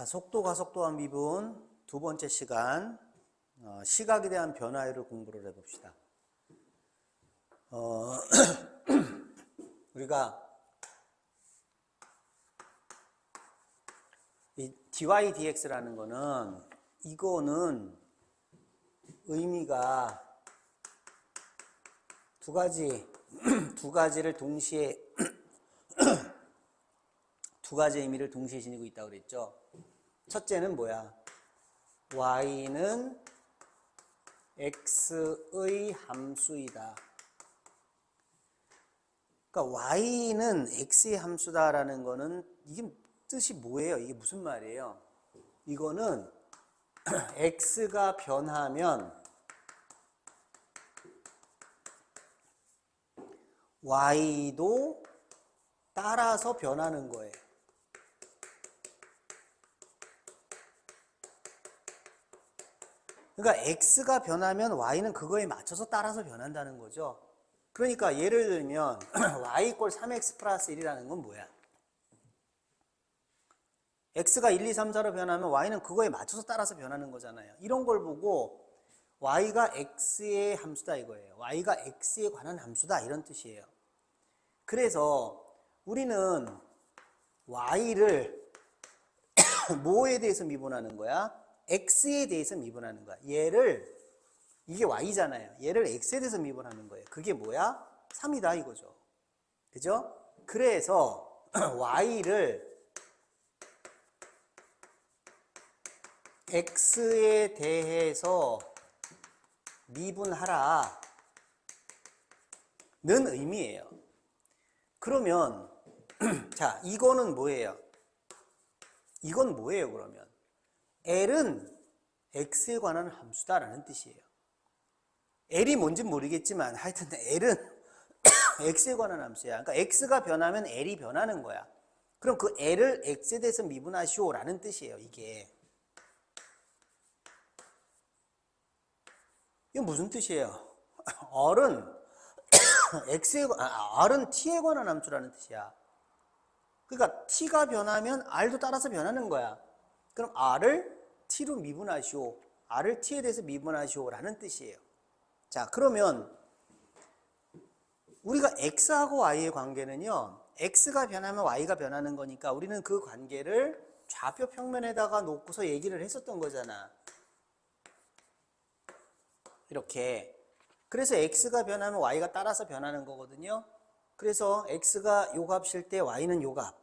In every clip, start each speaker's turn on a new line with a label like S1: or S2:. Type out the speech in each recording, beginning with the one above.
S1: 자, 속도, 가속도와 미분 두 번째 시간, 시각에 대한 변화율을 공부를 해봅시다. 우리가 이 dy dx라는 거는 이거는 의미가 두 가지를 동시에 두 가지 의미를 동시에 지니고 있다고 그랬죠. 첫째는 뭐야? y는 x의 함수이다. 그러니까 y는 x의 함수다라는 거는 이게 뜻이 뭐예요? 이게 무슨 말이에요? 이거는 x가 변하면 y도 따라서 변하는 거예요. 그러니까 x가 변하면 y는 그거에 맞춰서 따라서 변한다는 거죠. 그러니까 예를 들면 y = 3x 플러스 1이라는 건 뭐야? x가 1, 2, 3, 4로 변하면 y는 그거에 맞춰서 따라서 변하는 거잖아요. 이런 걸 보고 y가 x의 함수다 이거예요. y가 x에 관한 함수다 이런 뜻이에요. 그래서 우리는 y를 뭐에 대해서 미분하는 거야? x에 대해서 미분하는 거야. 이게 y잖아요. 얘를 x에 대해서 미분하는 거예요. 그게 뭐야? 3이다 이거죠. 그죠? 그래서 y를 x에 대해서 미분하라는 의미예요. 그러면 자, 이거는 뭐예요? 이건 뭐예요, 그러면? L은 x에 관한 함수다라는 뜻이에요. L이 뭔지 모르겠지만 하여튼 L은 x에 관한 함수야. 그러니까 x가 변하면 L이 변하는 거야. 그럼 그 L을 x에 대해서 미분하시오라는 뜻이에요, 이게. 이게 무슨 뜻이에요? R은 R은 t에 관한 함수라는 뜻이야. 그러니까 t가 변하면 r도 따라서 변하는 거야. 그럼 r을 t로 미분하시오. r을 t에 대해서 미분하시오라는 뜻이에요. 자, 그러면 우리가 x하고 y의 관계는요, x가 변하면 y가 변하는 거니까 우리는 그 관계를 좌표 평면에다가 놓고서 얘기를 했었던 거잖아. 이렇게. 그래서 x가 변하면 y가 따라서 변하는 거거든요. 그래서 x가 요 값일 때 y는 요 값,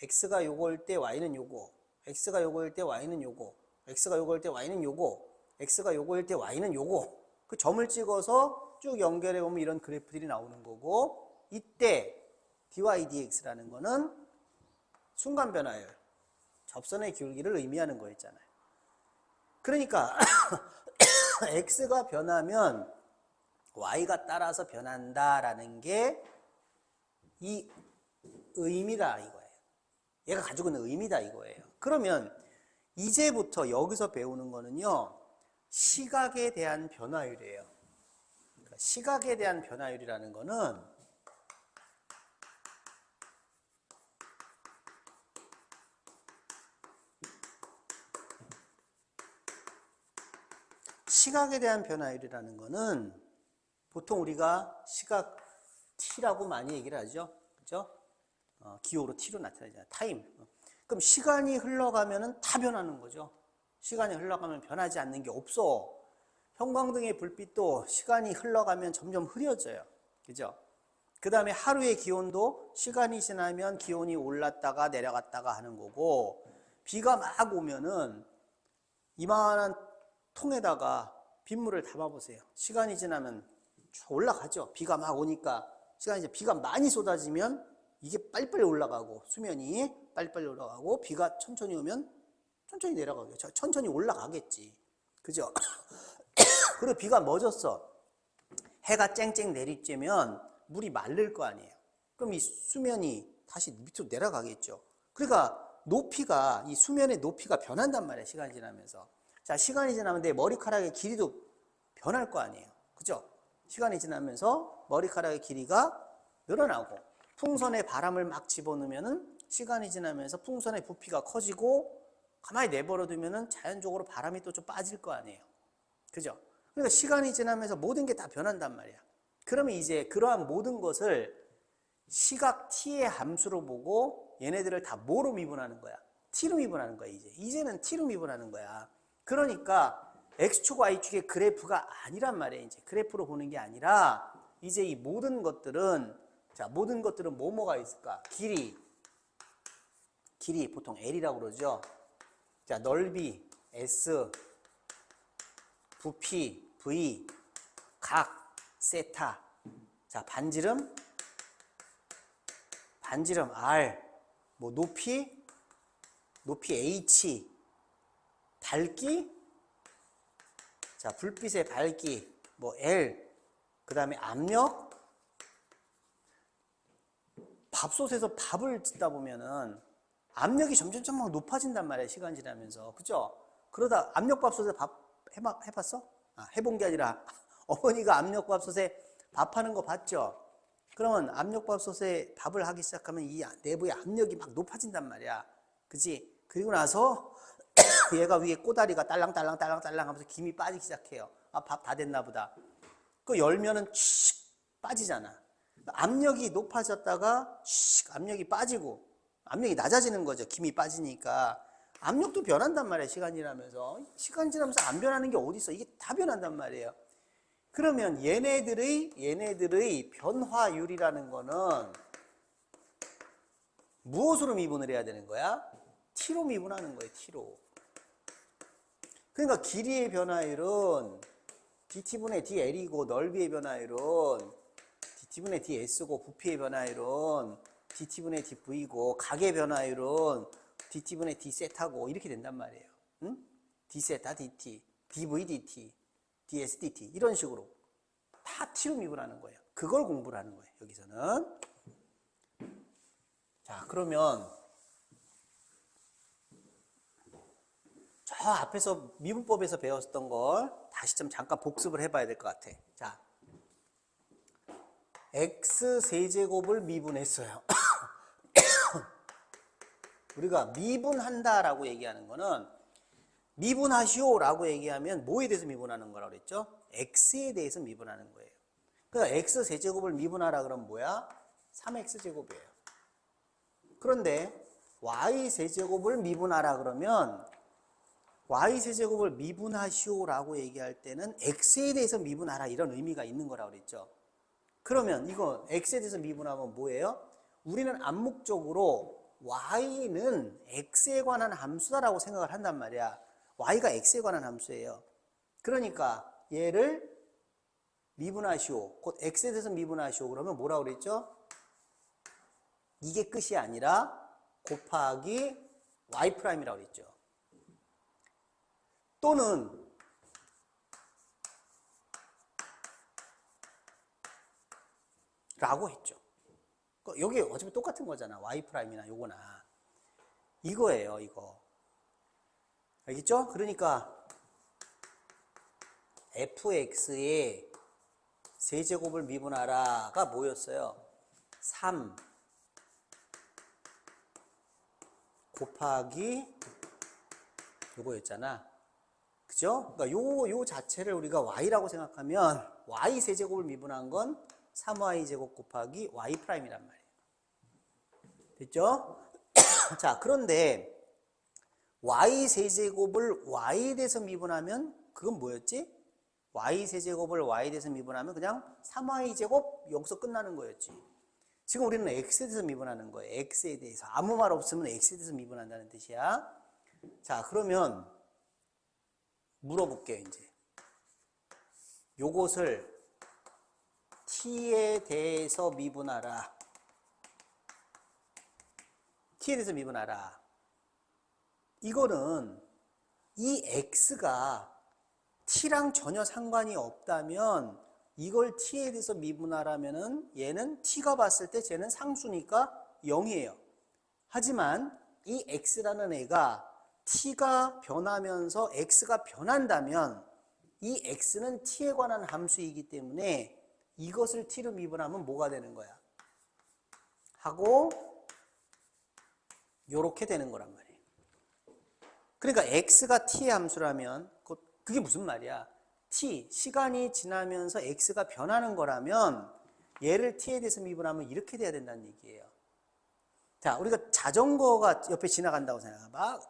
S1: x가 요거일 때 y는 요거, x가 요거일 때 y는 요거, x가 요거일 때 y는 요거, x가 요거일 때 y는 요거. 그 점을 찍어서 쭉 연결해 보면 이런 그래프들이 나오는 거고, 이때 dy dx라는 거는 순간 변화율, 접선의 기울기를 의미하는 거였잖아요. 그러니까 x가 변하면 y가 따라서 변한다라는 게 이 의미다 이거예요. 얘가 가지고 있는 의미다 이거예요. 그러면 이제부터 여기서 배우는 거는요, 시각에 대한 변화율이에요. 그러니까 시각에 대한 변화율이라는 거는 보통 우리가 시각 t라고 많이 얘기를 하죠. 그죠? 기호로 t로 나타나잖아요. 타임. 그럼 시간이 흘러가면은 다 변하는 거죠. 시간이 흘러가면 변하지 않는 게 없어. 형광등의 불빛도 시간이 흘러가면 점점 흐려져요. 그죠? 그 다음에 하루의 기온도 시간이 지나면 기온이 올랐다가 내려갔다가 하는 거고, 비가 막 오면은 이만한 통에다가 빗물을 담아보세요. 시간이 지나면 올라가죠. 비가 막 오니까 비가 많이 쏟아지면 이게 빨리빨리 올라가고, 수면이 빨리빨리 올라가고, 비가 천천히 오면 천천히 내려가겠죠. 천천히 올라가겠지. 그죠? 그리고 비가 멎었어. 해가 쨍쨍 내리쬐면 물이 마를 거 아니에요. 그럼 이 수면이 다시 밑으로 내려가겠죠. 그러니까 이 수면의 높이가 변한단 말이에요. 시간이 지나면서. 자, 시간이 지나면 내 머리카락의 길이도 변할 거 아니에요. 그죠? 시간이 지나면서 머리카락의 길이가 늘어나고, 풍선에 바람을 막 집어넣으면은 시간이 지나면서 풍선의 부피가 커지고 가만히 내버려 두면은 자연적으로 바람이 또 좀 빠질 거 아니에요. 그죠? 그러니까 시간이 지나면서 모든 게 다 변한단 말이야. 그러면 이제 그러한 모든 것을 시각 t의 함수로 보고 얘네들을 다 뭐로 미분하는 거야? t로 미분하는 거야, 이제. 이제는 t로 미분하는 거야. 그러니까 x축, y축의 그래프가 아니란 말이야, 이제. 그래프로 보는 게 아니라 이제 이 모든 것들은, 자, 모든 것들은 뭐가 있을까? 길이 보통 L이라고 그러죠. 자, 넓이 S, 부피 V, 각 세타. 자, 반지름 R, 뭐 높이 H, 밝기, 자, 불빛의 밝기 뭐 L, 그 다음에 압력. 밥솥에서 밥을 짓다 보면은 압력이 점점 막 높아진단 말이야, 시간 지나면서. 그죠? 그러다 압력밥솥에 밥 해봤어? 해본 게 아니라 어머니가 압력밥솥에 밥하는 거 봤죠? 그러면 압력밥솥에 밥을 하기 시작하면 이 내부의 압력이 막 높아진단 말이야. 그치? 그리고 나서 얘가 위에 꼬다리가 딸랑딸랑 하면서 김이 빠지기 시작해요. 밥 다 됐나 보다. 그 열면은 칙 빠지잖아. 압력이 높아졌다가 칙 압력이 빠지고, 압력이 낮아지는 거죠. 김이 빠지니까. 압력도 변한단 말이에요, 시간이 지나면서. 시간이 지나면서 안 변하는 게 어디 있어? 이게 다 변한단 말이에요. 그러면 얘네들의 변화율이라는 거는 무엇으로 미분을 해야 되는 거야? t로 미분하는 거예요, t로. 그러니까 길이의 변화율은 dt분의 dl이고, 넓이의 변화율은 dt분의 ds고, 부피의 변화율은 dt분의 dv고, 각의 변화율은 dt분의 d세타고, 이렇게 된단 말이에요. 응? d세타 dt, dv dt, ds dt, 이런 식으로 다 t로 미분하는 거예요. 그걸 공부를 하는 거예요, 여기서는. 자, 그러면 저 앞에서 미분법에서 배웠던 걸 다시 좀 잠깐 복습을 해봐야 될 것 같아. 자, x세제곱을 미분했어요. 우리가 미분한다라고 얘기하는 거는, 미분하시오라고 얘기하면 뭐에 대해서 미분하는 거라고 그랬죠? x에 대해서 미분하는 거예요. 그러니까 x세제곱을 미분하라 그러면 뭐야? 3x제곱이에요. 그런데 y세제곱을 미분하라 그러면, y세제곱을 미분하시오라고 얘기할 때는 x에 대해서 미분하라, 이런 의미가 있는 거라고 그랬죠. 그러면 이거 x에 대해서 미분하면 뭐예요? 우리는 암묵적으로 y는 x에 관한 함수다라고 생각을 한단 말이야. y가 x에 관한 함수예요. 그러니까 얘를 미분하시오, 곧 x에 대해서 미분하시오 그러면 뭐라고 그랬죠? 이게 끝이 아니라 곱하기 y'이라고 그랬죠. 또는 라고 했죠. 여기 어차피 똑같은 거잖아. y'이나 요거나. 이거예요, 이거. 알겠죠? 그러니까 fx의 세제곱을 미분하라가 뭐였어요? 3 곱하기 요거였잖아. 그죠? 그러니까 요 자체를 우리가 y라고 생각하면 y 세제곱을 미분한 건 3y 제곱 곱하기 y'이란 말이에요. 됐죠? 자, 그런데 y 세제곱을 y에 대해서 미분하면 그건 뭐였지? y 세제곱을 y에 대해서 미분하면 그냥 3y 제곱 여기서 끝나는 거였지. 지금 우리는 x에 대해서 미분하는 거예요. x에 대해서. 아무 말 없으면 x에 대해서 미분한다는 뜻이야. 자, 그러면 물어볼게요, 이제. 요것을 t에 대해서 미분하라. t에 대해서 미분하라. 이거는 이 x가 t랑 전혀 상관이 없다면 이걸 t에 대해서 미분하라면은 얘는 t가 봤을 때 쟤는 상수니까 0이에요. 하지만 이 x라는 애가 t가 변하면서 x가 변한다면 이 x는 t에 관한 함수이기 때문에 이것을 t로 미분하면 뭐가 되는 거야? 하고 요렇게 되는 거란 말이에요. 그러니까 x가 t의 함수라면 그게 무슨 말이야? t, 시간이 지나면서 x가 변하는 거라면 얘를 t에 대해서 미분하면 이렇게 돼야 된다는 얘기예요. 자, 우리가 자전거가 옆에 지나간다고 생각해봐.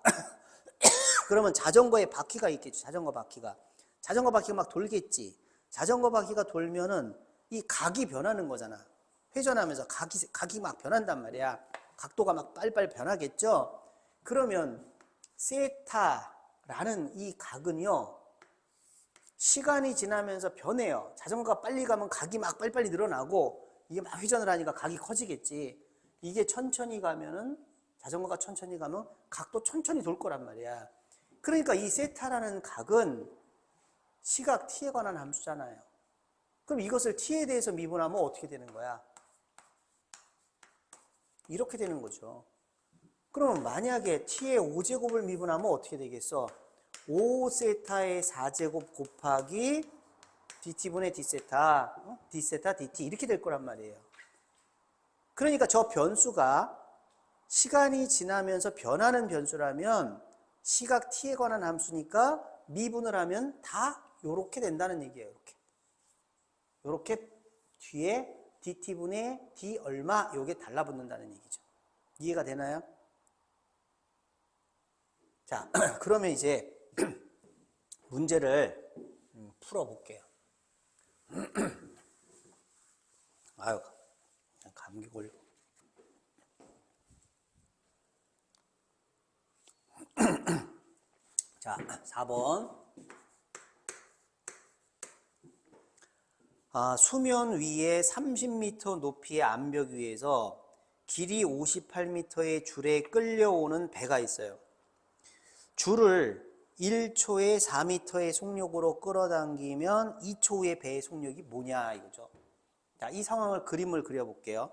S1: 그러면 자전거에 바퀴가 있겠죠. 자전거 바퀴가 막 돌겠지. 자전거 바퀴가 돌면은 이 각이 변하는 거잖아. 회전하면서 각이 막 변한단 말이야. 각도가 막 빨리빨리 변하겠죠. 그러면 세타라는 이 각은요, 시간이 지나면서 변해요. 자전거가 빨리 가면 각이 막 빨리빨리 늘어나고 이게 막 회전을 하니까 각이 커지겠지. 이게 천천히 가면은, 자전거가 천천히 가면 각도 천천히 돌 거란 말이야. 그러니까 이 세타라는 각은 시각 t에 관한 함수잖아요. 그럼 이것을 t에 대해서 미분하면 어떻게 되는 거야? 이렇게 되는 거죠. 그러면 만약에 t의 5제곱을 미분하면 어떻게 되겠어? 5세타의 4제곱 곱하기 dt분의 d세타, d세타 dt 이렇게 될 거란 말이에요. 그러니까 저 변수가 시간이 지나면서 변하는 변수라면 시각 t에 관한 함수니까 미분을 하면 다 요렇게 된다는 얘기예요. 요렇게 뒤에 dt분의 d 얼마 요게 달라붙는다는 얘기죠. 이해가 되나요? 자, 그러면 이제 문제를 풀어볼게요. 아유, 감기 걸려. 자, 4번. 수면 위에 30m 높이의 암벽 위에서 길이 58m의 줄에 끌려오는 배가 있어요. 줄을 1초에 4m의 속력으로 끌어당기면 2초 후에 배의 속력이 뭐냐 이거죠. 자, 이 상황을 그림을 그려볼게요.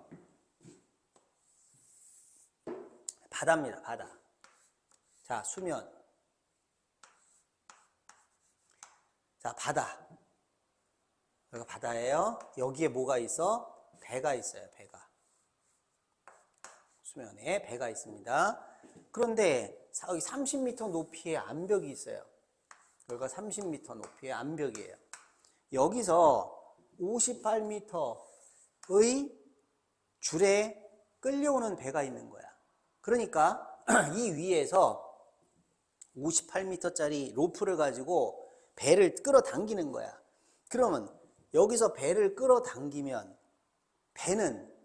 S1: 바다입니다. 바다. 자, 수면. 자, 바다. 여기가 바다예요. 여기에 뭐가 있어? 배가 있어요. 배가. 수면에 배가 있습니다. 그런데 여기 30m 높이의 암벽이 있어요. 여기가 30m 높이의 암벽이에요. 여기서 58m의 줄에 끌려오는 배가 있는 거야. 그러니까 이 위에서 58m짜리 로프를 가지고 배를 끌어당기는 거야. 그러면 여기서 배를 끌어당기면 배는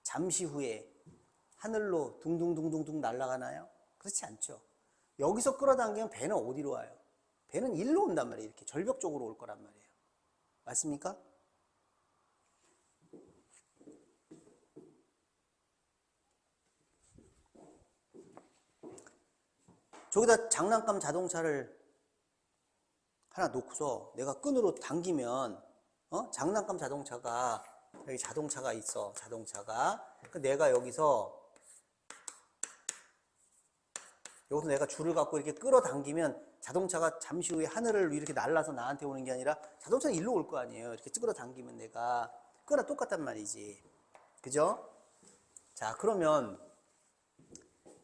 S1: 잠시 후에 하늘로 둥둥둥둥둥 날아가나요? 그렇지 않죠. 여기서 끌어당기면 배는 어디로 와요? 배는 일로 온단 말이에요. 이렇게 절벽 쪽으로 올 거란 말이에요. 맞습니까? 저기다 장난감 자동차를 하나 놓고서 내가 끈으로 당기면 장난감 자동차가 여기 자동차가 있어. 자동차가. 내가 여기서 내가 줄을 갖고 이렇게 끌어당기면 자동차가 잠시 후에 하늘을 이렇게 날아서 나한테 오는 게 아니라 자동차는 일로 올 거 아니에요. 이렇게 끌어당기면 내가 그거랑 똑같단 말이지. 그죠? 자, 그러면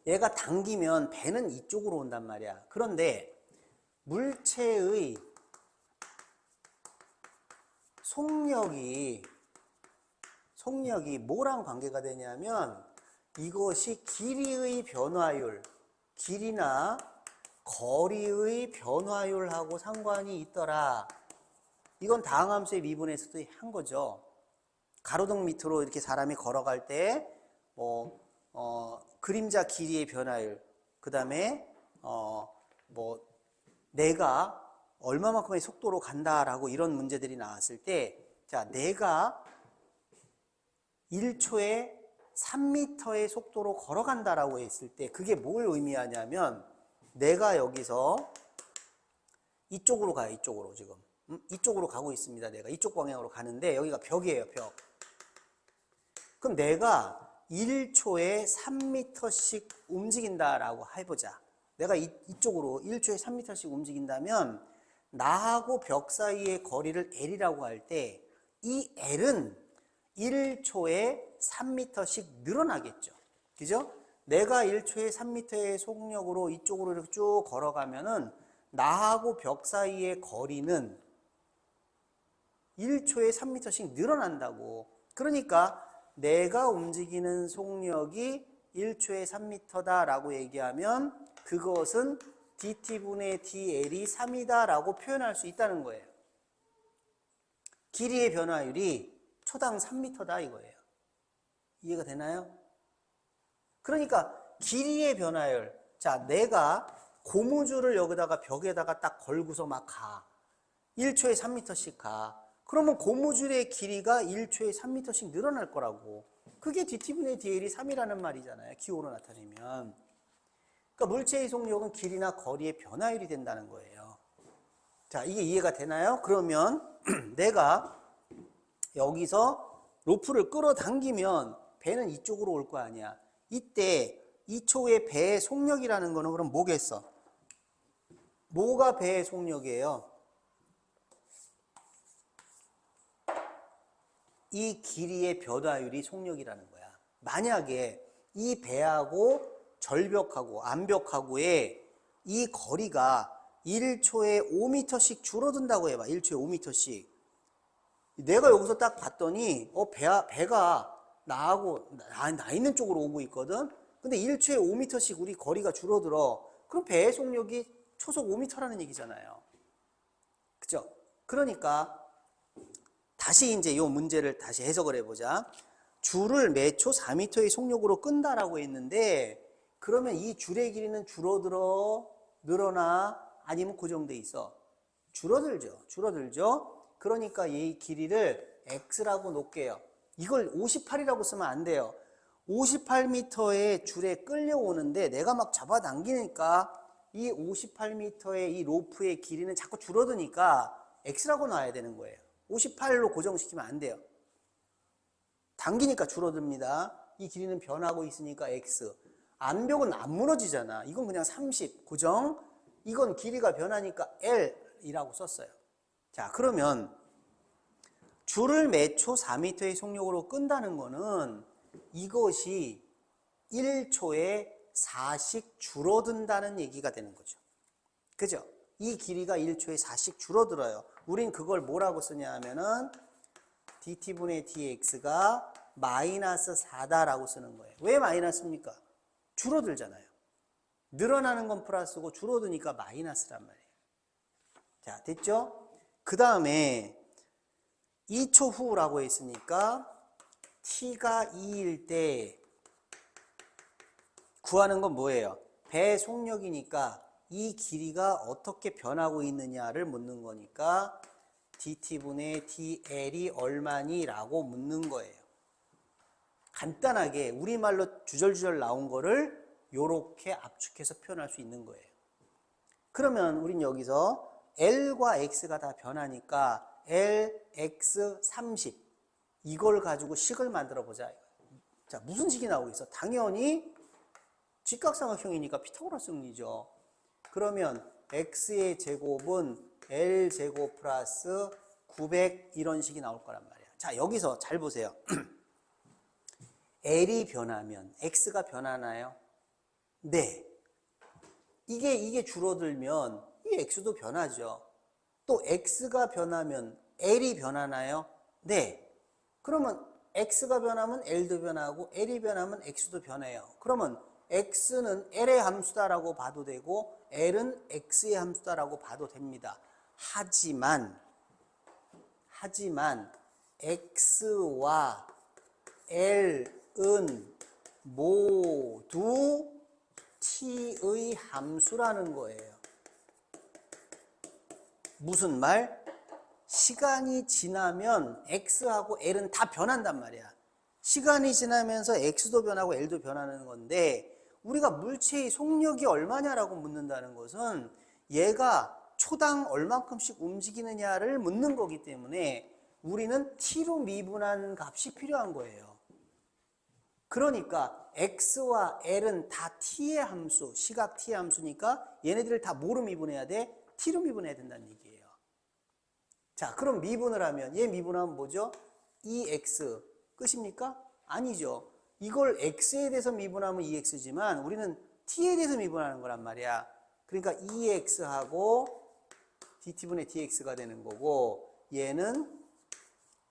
S1: 얘가 당기면 배는 이쪽으로 온단 말이야. 그런데 물체의 속력이 뭐랑 관계가 되냐면 이것이 길이의 변화율, 길이나 거리의 변화율하고 상관이 있더라. 이건 다항함수의 미분에서도 한 거죠. 가로등 밑으로 이렇게 사람이 걸어갈 때 그림자 길이의 변화율, 그 다음에 내가 얼마만큼의 속도로 간다라고 이런 문제들이 나왔을 때, 자, 내가 1초에 3m의 속도로 걸어간다라고 했을 때 그게 뭘 의미하냐면 내가 여기서 이쪽으로 가요. 이쪽으로 지금. 이쪽으로 가고 있습니다. 내가 이쪽 방향으로 가는데 여기가 벽이에요. 벽. 그럼 내가 1초에 3m씩 움직인다라고 해보자. 내가 이쪽으로 1초에 3m씩 움직인다면 나하고 벽 사이의 거리를 L이라고 할 때 이 L은 1초에 3m씩 늘어나겠죠. 그죠? 내가 1초에 3m의 속력으로 이쪽으로 이렇게 쭉 걸어가면은 나하고 벽 사이의 거리는 1초에 3m씩 늘어난다고. 그러니까 내가 움직이는 속력이 1초에 3m다 라고 얘기하면 그것은 dt분의 dl이 3이다 라고 표현할 수 있다는 거예요. 길이의 변화율이 초당 3m다 이거예요. 이해가 되나요? 그러니까 길이의 변화율, 자, 내가 고무줄을 여기다가 벽에다가 딱 걸고서 막 가. 1초에 3m씩 가. 그러면 고무줄의 길이가 1초에 3m씩 늘어날 거라고. 그게 dt분의 dl이 3이라는 말이잖아요. 기호로 나타내면. 그러니까 물체의 속력은 길이나 거리의 변화율이 된다는 거예요. 자, 이게 이해가 되나요? 그러면 내가 여기서 로프를 끌어당기면 배는 이쪽으로 올 거 아니야. 이때 2초의 배의 속력이라는 거는 그럼 뭐겠어? 뭐가 배의 속력이에요? 이 길이의 변화율이 속력이라는 거야. 만약에 이 배하고 절벽하고 암벽하고의 이 거리가 1초에 5m씩 줄어든다고 해봐. 1초에 5m씩. 내가 여기서 딱 봤더니 배가 나하고 나 있는 쪽으로 오고 있거든. 근데 1초에 5m씩 우리 거리가 줄어들어. 그럼 배의 속력이 초속 5m라는 얘기잖아요. 그죠? 그러니까 다시 이제 이 문제를 다시 해석을 해보자. 줄을 매초 4m의 속력으로 끈다라고 했는데 그러면 이 줄의 길이는 줄어들어, 늘어나, 아니면 고정돼 있어? 줄어들죠. 그러니까 이 길이를 x라고 놓을게요. 이걸 58이라고 쓰면 안 돼요. 58m의 줄에 끌려오는데 내가 막 잡아당기니까 이 58m의 이 로프의 길이는 자꾸 줄어드니까 x라고 놔야 되는 거예요. 58로 고정시키면 안 돼요. 당기니까 줄어듭니다. 이 길이는 변하고 있으니까 x. 암벽은 안 무너지잖아. 이건 그냥 30 고정. 이건 길이가 변하니까 L이라고 썼어요. 자, 그러면 줄을 매초 4m의 속력으로 끈다는 거는 이것이 1초에 4씩 줄어든다는 얘기가 되는 거죠. 그죠? 이 길이가 1초에 4씩 줄어들어요. 우린 그걸 뭐라고 쓰냐 하면은 dt분의 dx가 마이너스 4다라고 쓰는 거예요. 왜 마이너스입니까? 줄어들잖아요. 늘어나는 건 플러스고 줄어드니까 마이너스란 말이에요. 자, 됐죠? 그 다음에 2초 후라고 했으니까 t가 2일 때 구하는 건 뭐예요? 배 속력이니까 이 길이가 어떻게 변하고 있느냐를 묻는 거니까 dt분의 dl이 얼마니? 라고 묻는 거예요. 간단하게 우리말로 주절주절 나온 거를 이렇게 압축해서 표현할 수 있는 거예요. 그러면 우린 여기서 L과 X가 다 변하니까 L, X, 30 이걸 가지고 식을 만들어 보자. 자, 무슨 식이 나오겠어? 당연히 직각삼각형이니까 피타고라스 정리죠. 그러면 X의 제곱은 L제곱 플러스 900 이런 식이 나올 거란 말이야. 자, 여기서 잘 보세요. L이 변하면 X가 변하나요? 네. 이게 줄어들면 이 X도 변하죠. 또 X가 변하면 L이 변하나요? 네. 그러면 X가 변하면 L도 변하고 L이 변하면 X도 변해요. 그러면 X는 L의 함수다라고 봐도 되고 L은 X의 함수다라고 봐도 됩니다. 하지만 X와 L은 모두 t의 함수라는 거예요. 무슨 말? 시간이 지나면 x하고 l은 다 변한단 말이야. 시간이 지나면서 x도 변하고 l도 변하는 건데 우리가 물체의 속력이 얼마냐라고 묻는다는 것은 얘가 초당 얼만큼씩 움직이느냐를 묻는 거기 때문에 우리는 t로 미분한 값이 필요한 거예요. 그러니까 x와 l은 다 t의 함수, 시각 t의 함수니까 얘네들을 다 뭐로 미분해야 돼? t로 미분해야 된다는 얘기예요. 자, 그럼 미분을 하면 얘 미분하면 뭐죠? 2x 끝입니까? 아니죠. 이걸 x에 대해서 미분하면 2x지만 우리는 t에 대해서 미분하는 거란 말이야. 그러니까 2x하고 dt분의 dx가 되는 거고 얘는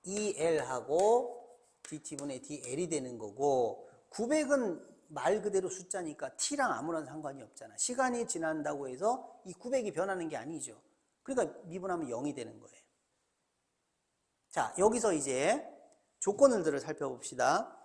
S1: 2l하고 dt분의 dl이 되는 거고 900은 말 그대로 숫자니까 t랑 아무런 상관이 없잖아. 시간이 지난다고 해서 이 900이 변하는 게 아니죠. 그러니까 미분하면 0이 되는 거예요. 자, 여기서 이제 조건들을 살펴봅시다.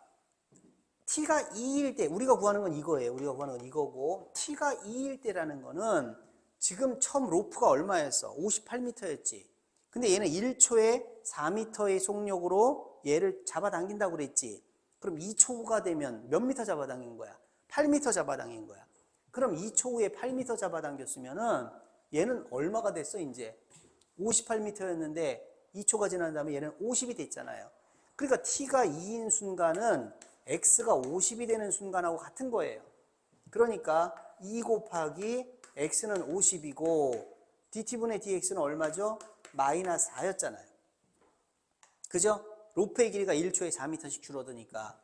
S1: t가 2일 때, 우리가 구하는 건 이거예요. 우리가 구하는 건 이거고, t가 2일 때라는 거는 지금 처음 로프가 얼마였어? 58m였지. 근데 얘는 1초에 4m의 속력으로 얘를 잡아당긴다고 그랬지. 그럼 2초가 되면 몇 미터 잡아당긴 거야? 8m 잡아당긴 거야. 그럼 2초 후에 8m 잡아당겼으면은 얘는 얼마가 됐어, 이제? 58m였는데 2초가 지난 다음에 얘는 50이 됐잖아요. 그러니까 t가 2인 순간은 x가 50이 되는 순간하고 같은 거예요. 그러니까 2 곱하기 x는 50이고 dt분의 dx는 얼마죠? 마이너스 4였잖아요. 그죠? 로프의 길이가 1초에 4m씩 줄어드니까.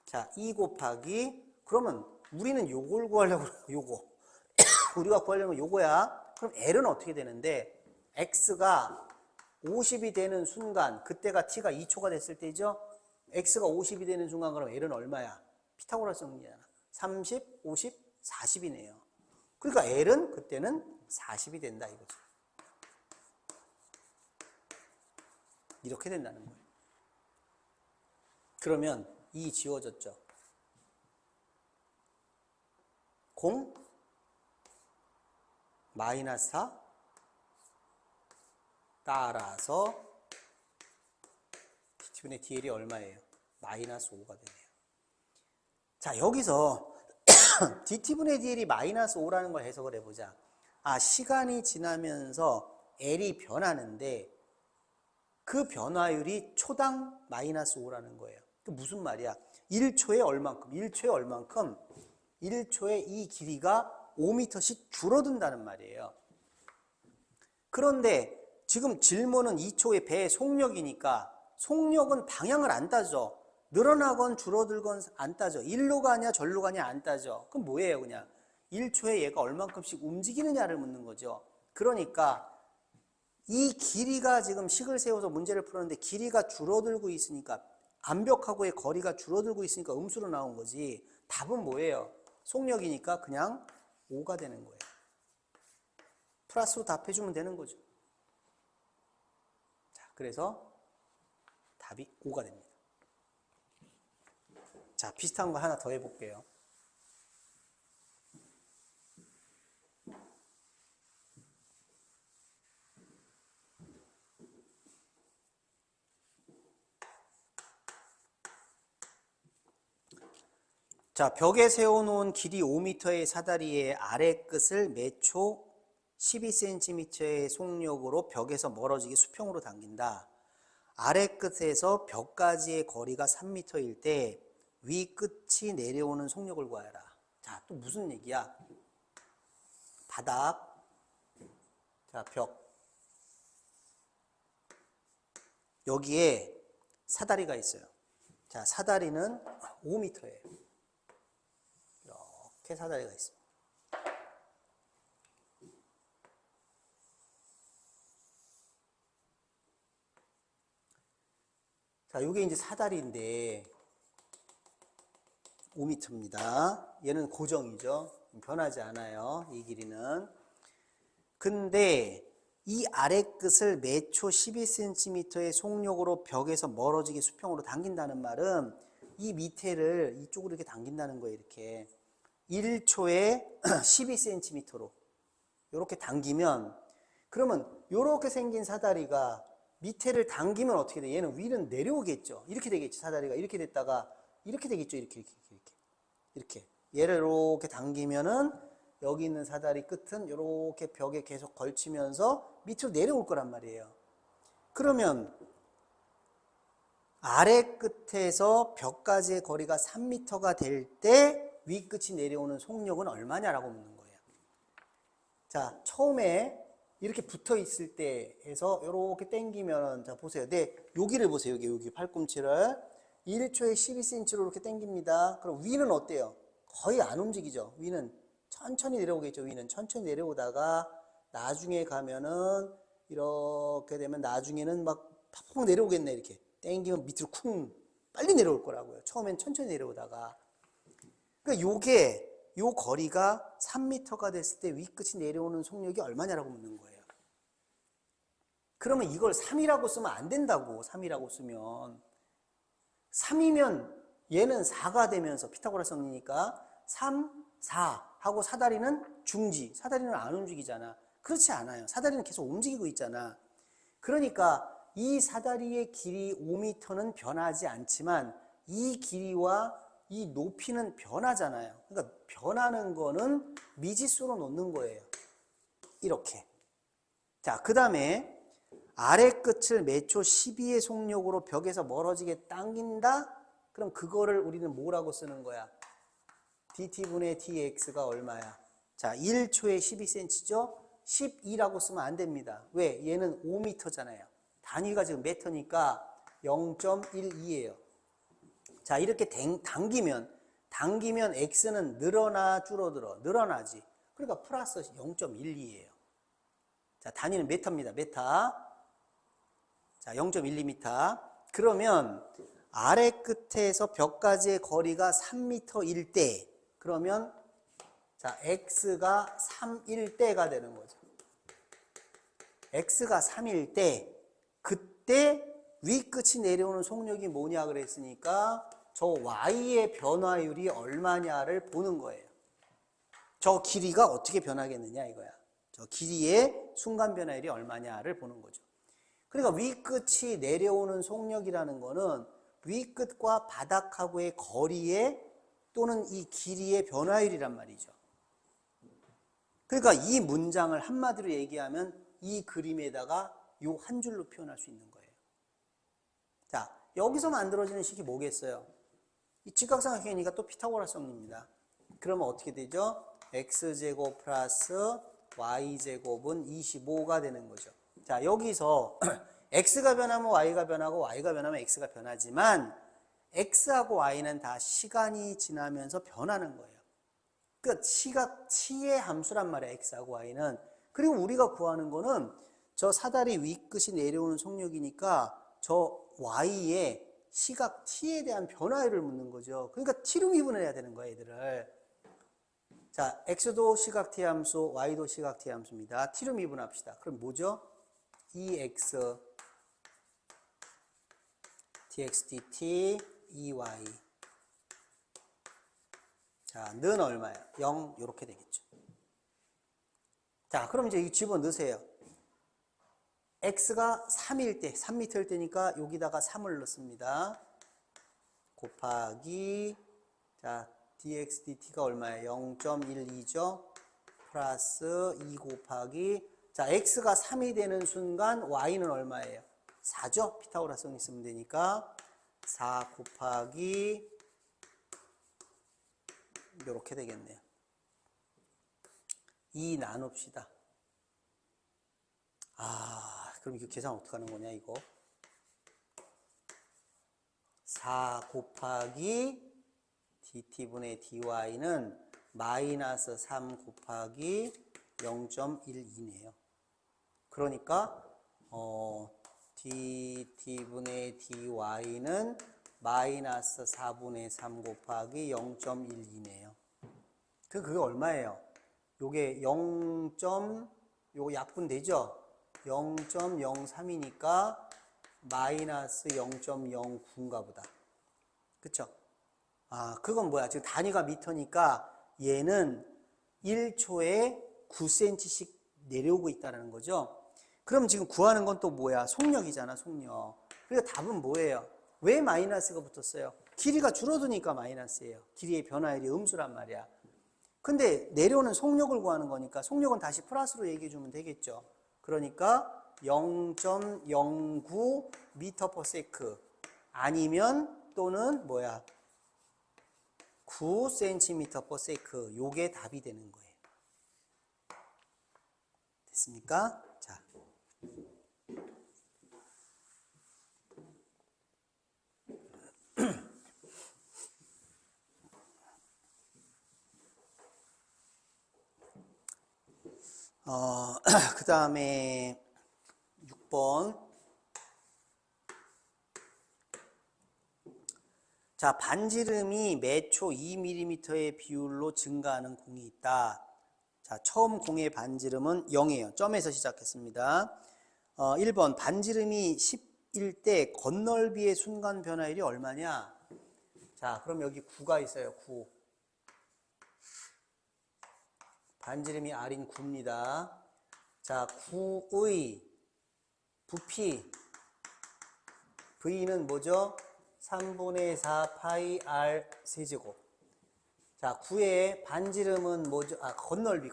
S1: 자, 2 곱하기, 그러면 우리는 요걸 구하려고 그래요. 요거. 우리가 구하려면 요거야. 그럼 L은 어떻게 되는데, X가 50이 되는 순간, 그때가 T가 2초가 됐을 때죠? X가 50이 되는 순간, 그럼 L은 얼마야? 피타고라스 정리잖아. 30, 50, 40이네요. 그러니까 L은 그때는 40이 된다, 이거죠. 이렇게 된다는 거예요. 그러면 2 지워졌죠. 0, 마이너스 4, 따라서 dt분의 dl이 얼마예요? 마이너스 5가 되네요. 자, 여기서 dt분의 dl이 마이너스 5라는 걸 해석을 해보자. 아, 시간이 지나면서 L이 변하는데 그 변화율이 초당 마이너스 5라는 거예요. 그 무슨 말이야? 1초에 얼만큼? 1초에 얼만큼? 1초에 이 길이가 5m씩 줄어든다는 말이에요. 그런데 지금 질문은 2초의 배의 속력이니까 속력은 방향을 안 따져. 늘어나건 줄어들건 안 따져. 일로 가냐 절로 가냐 안 따져. 그럼 뭐예요 그냥? 1초에 얘가 얼만큼씩 움직이느냐를 묻는 거죠. 그러니까 이 길이가 지금 식을 세워서 문제를 풀었는데 길이가 줄어들고 있으니까 암벽하고의 거리가 줄어들고 있으니까 음수로 나온 거지. 답은 뭐예요? 속력이니까 그냥 5가 되는 거예요. 플러스로 답해주면 되는 거죠. 자, 그래서 답이 5가 됩니다. 자, 비슷한 거 하나 더 해볼게요. 자, 벽에 세워놓은 길이 5m의 사다리의 아래 끝을 매초 12cm의 속력으로 벽에서 멀어지게 수평으로 당긴다. 아래 끝에서 벽까지의 거리가 3m일 때 위 끝이 내려오는 속력을 구하여라. 자, 또 무슨 얘기야? 바닥, 자, 벽. 여기에 사다리가 있어요. 자, 사다리는 5m예요. 이렇게 사다리가 있습니다. 자, 이게 이제 사다리인데 5m입니다. 얘는 고정이죠. 변하지 않아요. 이 길이는. 근데 이 아래 끝을 매초 12cm의 속력으로 벽에서 멀어지게 수평으로 당긴다는 말은 이 밑에를 이쪽으로 이렇게 당긴다는 거예요. 이렇게 1초에 12cm로 이렇게 당기면, 그러면 이렇게 생긴 사다리가 밑에를 당기면 어떻게 돼? 얘는 위는 내려오겠죠. 이렇게 되겠지. 사다리가 이렇게 됐다가 이렇게 되겠죠. 이렇게 얘를 이렇게 당기면은 여기 있는 사다리 끝은 이렇게 벽에 계속 걸치면서 밑으로 내려올 거란 말이에요. 그러면 아래 끝에서 벽까지의 거리가 3m가 될 때 위 끝이 내려오는 속력은 얼마냐라고 묻는 거예요. 자, 처음에 이렇게 붙어 있을 때 해서 이렇게 당기면, 자, 보세요. 네, 여기를 보세요. 여기 팔꿈치를. 1초에 12cm로 이렇게 당깁니다. 그럼 위는 어때요? 거의 안 움직이죠. 위는 천천히 내려오겠죠. 위는 천천히 내려오다가 나중에 가면은 이렇게 되면 나중에는 막 팍팍 내려오겠네. 이렇게 당기면 밑으로 쿵 빨리 내려올 거라고요. 처음엔 천천히 내려오다가. 그러니까 요 거리가 3m가 됐을 때 위끝이 내려오는 속력이 얼마냐라고 묻는 거예요. 그러면 이걸 3이라고 쓰면 안 된다고. 3이라고 쓰면 3이면 얘는 4가 되면서 피타고라스 정리니까 3, 4 하고 사다리는 중지. 사다리는 안 움직이잖아. 그렇지 않아요. 사다리는 계속 움직이고 있잖아. 그러니까 이 사다리의 길이 5m는 변하지 않지만 이 길이와 이 높이는 변하잖아요. 그러니까 변하는 거는 미지수로 놓는 거예요. 이렇게. 자, 그 다음에 아래 끝을 매초 12의 속력으로 벽에서 멀어지게 당긴다? 그럼 그거를 우리는 뭐라고 쓰는 거야? dt분의 dx가 얼마야? 자, 1초에 12cm죠? 12라고 쓰면 안 됩니다. 왜? 얘는 5m잖아요. 단위가 지금 미터니까 0.12예요. 자, 이렇게 당기면 x는 늘어나 줄어들어? 늘어나지. 그러니까 플러스 0.12예요. 자, 단위는 미터입니다. 미터. 자, 0.12m. 그러면 아래 끝에서 벽까지의 거리가 3m일 때, 그러면 자, x가 3일 때가 되는 거죠. x가 3일 때, 그때 위끝이 내려오는 속력이 뭐냐 그랬으니까 저 y의 변화율이 얼마냐를 보는 거예요. 저 길이가 어떻게 변하겠느냐 이거야. 저 길이의 순간 변화율이 얼마냐를 보는 거죠. 그러니까 위끝이 내려오는 속력이라는 거는 위끝과 바닥하고의 거리의 또는 이 길이의 변화율이란 말이죠. 그러니까 이 문장을 한마디로 얘기하면 이 그림에다가 요 한 줄로 표현할 수 있는 거예요. 자, 여기서 만들어지는 식이 뭐겠어요? 이 직각삼각형이니까 또 피타고라스 정리입니다. 그러면 어떻게 되죠? x제곱 플러스 y제곱은 25가 되는 거죠. 자, 여기서 x가 변하면 y가 변하고 y가 변하면 x가 변하지만 x하고 y는 다 시간이 지나면서 변하는 거예요. 그러니까 시각 t의 함수란 말이에요. x하고 y는. 그리고 우리가 구하는 거는 저 사다리 위끝이 내려오는 속력이니까 저 y의 시각 t에 대한 변화율을 묻는 거죠. 그러니까 t로 미분을 해야 되는 거예요, 얘들을. 자, x도 시각 t 함수, y도 시각 t 함수입니다. t로 미분합시다. 그럼 뭐죠? 2x dx dt 2y. 자, 는 얼마야? 0 이렇게 되겠죠. 자, 그럼 이제 이 집어 넣으세요. x가 3일 때, 3m일 때니까 여기다가 3을 넣습니다. 곱하기, 자, dx dt가 얼마예요? 0.12죠. 플러스 2 곱하기, 자, x가 3이 되는 순간 y는 얼마예요? 4죠? 피타고라스 정리 쓰면 되니까 4 곱하기 이렇게 되겠네요. 2 나눕시다. 그럼 이거 계산 어떻게 하는 거냐 이거? 4 곱하기 dt분의 dy는 마이너스 3 곱하기 0.12네요. 그러니까 dt분의 dy는 마이너스 4분의 3 곱하기 0.12네요. 그게 얼마예요? 요게 0. 요거 약분되죠? 0.03이니까 마이너스 0.09인가 보다. 그쵸? 그건 뭐야? 지금 단위가 미터니까 얘는 1초에 9cm씩 내려오고 있다는 거죠. 그럼 지금 구하는 건 또 뭐야? 속력이잖아, 속력. 그러니까 답은 뭐예요? 왜 마이너스가 붙었어요? 길이가 줄어드니까 마이너스예요. 길이의 변화율이 음수란 말이야. 근데 내려오는 속력을 구하는 거니까 속력은 다시 플러스로 얘기해 주면 되겠죠. 그러니까 0.09 m/s 아니면 또는 뭐야? 9 cm/s. 요게 답이 되는 거예요. 됐습니까? 자. 그 다음에 6번. 자, 반지름이 매초 2mm의 비율로 증가하는 공이 있다. 자, 처음 공의 반지름은 0이에요. 점에서 시작했습니다. 1번 반지름이 10일 때 건널비의 순간 변화율이 얼마냐? 자, 그럼 여기 9가 있어요. 9. 반지름이 R인 9입니다. 자, 9의 부피 V는 뭐죠? 3분의 4 파이 R 세제곱. 자, 9의 반지름은 뭐죠? 건널비.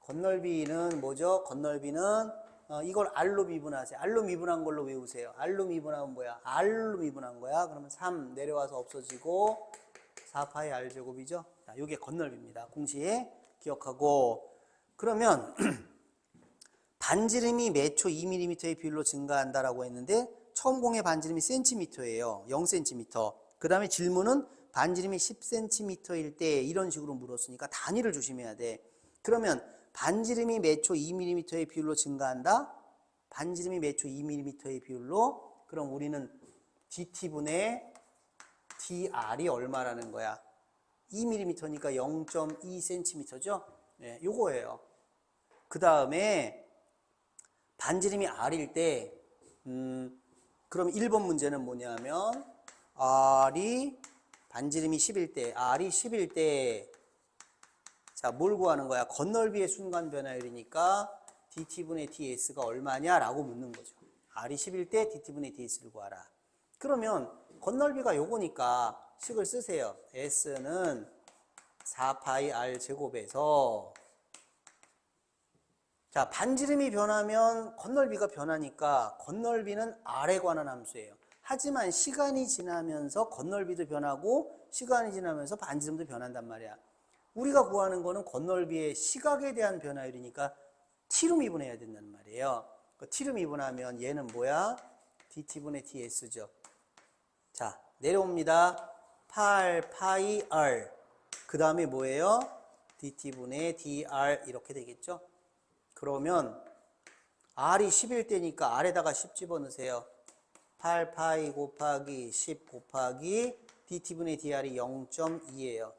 S1: 건널비는 뭐죠? 건널비는 이걸 R로 미분하세요. R로 미분한 걸로 외우세요. R로 미분하면 뭐야? R로 미분한 거야. 그러면 3 내려와서 없어지고 4파이 R 제곱이죠. 자, 이게 건널비입니다. 공식 기억하고. 그러면 반지름이 매초 2mm의 비율로 증가한다라고 했는데 처음 공의 반지름이 센티미터예요. 0cm. 그 다음에 질문은 반지름이 10cm일 때 이런 식으로 물었으니까 단위를 조심해야 돼. 그러면 반지름이 매초 2mm의 비율로 증가한다? 반지름이 매초 2mm의 비율로? 그럼 우리는 dt분의 dr이 얼마라는 거야? 2mm니까 0.2cm죠? 네, 요거예요. 그 다음에 반지름이 R일 때, 그럼 1번 문제는 뭐냐면, R이, 반지름이 10일 때, R이 10일 때, 자, 뭘 구하는 거야? 건널비의 순간 변화율이니까 dt분의 ds가 얼마냐라고 묻는 거죠. R이 10일 때 dt분의 ds를 구하라. 그러면 건널비가 요거니까 식을 쓰세요. s는 4파이 r 제곱에서 자, 반지름이 변하면 건널비가 변하니까 건널비는 R에 관한 함수예요. 하지만 시간이 지나면서 건널비도 변하고 시간이 지나면서 반지름도 변한단 말이야. 우리가 구하는 거는 건널비의 시각에 대한 변화율이니까 t로 미분해야 된단 말이에요. t로 미분하면 얘는 뭐야? dt분의 ds죠. 자, 내려옵니다. 8파이 r. 그 다음에 뭐예요? dt분의 dr 이렇게 되겠죠? 그러면 r이 10일 때니까 r에다가 10 집어넣으세요. 8파이 곱하기 10 곱하기 dt분의 dr이 0.2예요.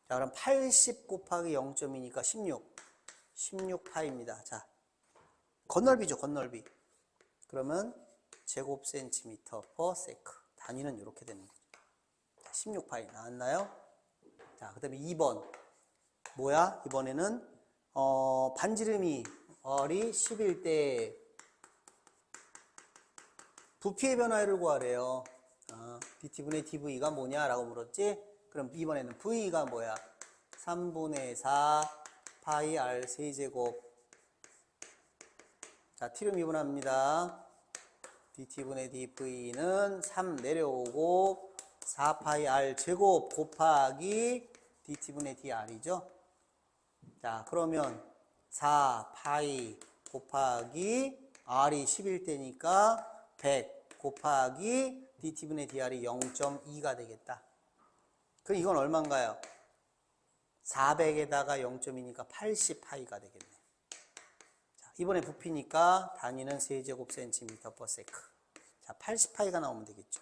S1: 자, 그럼 80 곱하기 0.2니까 16파입니다. 자, 건널비죠, 건널비. 그러면 제곱센티미터 퍼 세크. 단위는 이렇게 되는 거죠. 16파이 나왔나요? 자, 그 다음에 2번. 뭐야? 이번에는 반지름이 R이 10일 때 부피의 변화율을 구하래요. dt분의 dv가 뭐냐라고 물었지? 그럼 이번에는 v가 뭐야? 3분의 4 파이 r 세제곱. 자, t로 미분합니다. dt분의 dv는 3 내려오고 4 파이 r 제곱 곱하기 dt분의 dr이죠. 자, 그러면 4 파이 곱하기 r이 10일 때니까 100 곱하기 dt분의 dr이 0.2가 되겠다. 그럼 이건 얼마인가요? 400에다가 0.2니까 80파이가 되겠네. 자, 이번에 부피니까 단위는 세제곱 센티미터 퍼 세크. 자, 80파이가 나오면 되겠죠.